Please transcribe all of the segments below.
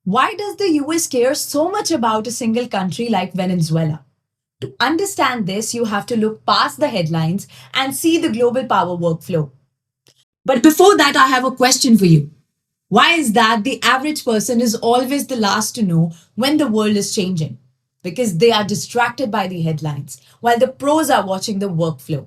Why does the US care so much about a single country like Venezuela? To understand this, you have to look past the headlines and see the global power workflow. But before that, I have a question for you. Why is that the average person is always the last to know when the world is changing? Because they are distracted by the headlines, while the pros are watching the workflow.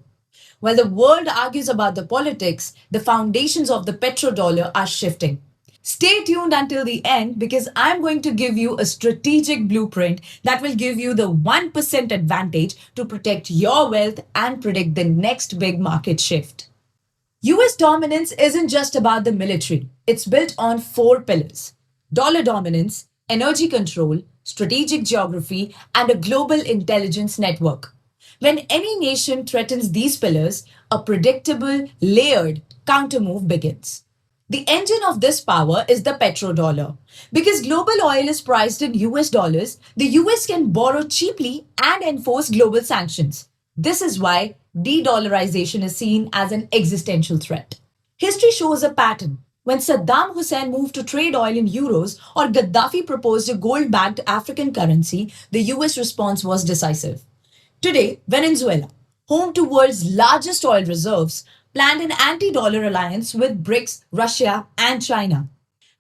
While the world argues about the politics, the foundations of the petrodollar are shifting. Stay tuned until the end because I'm going to give you a strategic blueprint that will give you the 1% advantage to protect your wealth and predict the next big market shift. US dominance isn't just about the military, it's built on four pillars: dollar dominance, energy control, strategic geography, and a global intelligence network. When any nation threatens these pillars, a predictable, layered countermove begins. The engine of this power is the petrodollar. Because global oil is priced in US dollars, the US can borrow cheaply and enforce global sanctions. This is why de-dollarization is seen as an existential threat. History shows a pattern. When Saddam Hussein moved to trade oil in euros or Gaddafi proposed a gold-backed African currency, the US response was decisive. Today, Venezuela, home to world's largest oil reserves, planned an anti-dollar alliance with BRICS, Russia, and China.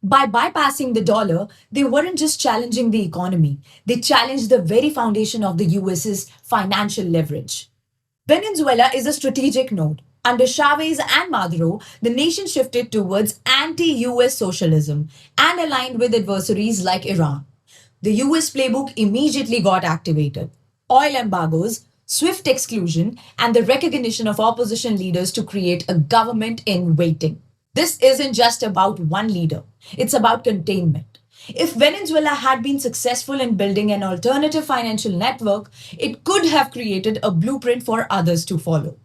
By bypassing the dollar, they weren't just challenging the economy, they challenged the very foundation of the US's financial leverage. Venezuela is a strategic node. Under Chavez and Maduro, the nation shifted towards anti US socialism and aligned with adversaries like Iran. The US playbook immediately got activated. Oil embargoes, swift exclusion, and the recognition of opposition leaders to create a government in waiting. This isn't just about one leader, it's about containment. If Venezuela had been successful in building an alternative financial network, it could have created a blueprint for others to follow.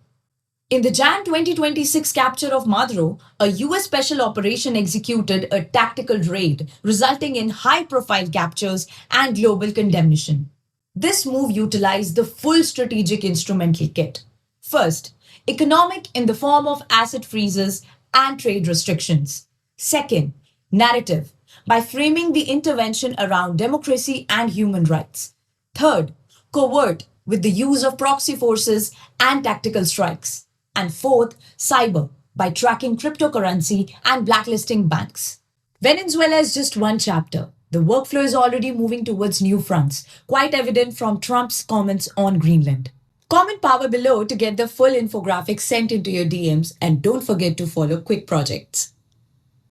In the Jan 2026 capture of Maduro, a US special operation executed a tactical raid, resulting in high profile captures and global condemnation. This move utilized the full strategic instrumental kit. First, economic in the form of asset freezes and trade restrictions. Second, narrative by framing the intervention around democracy and human rights. Third, covert with the use of proxy forces and tactical strikes. And fourth, cyber by tracking cryptocurrency and blacklisting banks. Venezuela is just one chapter. The workflow is already moving towards new fronts, quite evident from Trump's comments on Greenland. Comment power below to get the full infographic sent into your DMs and don't forget to follow Quick Projects.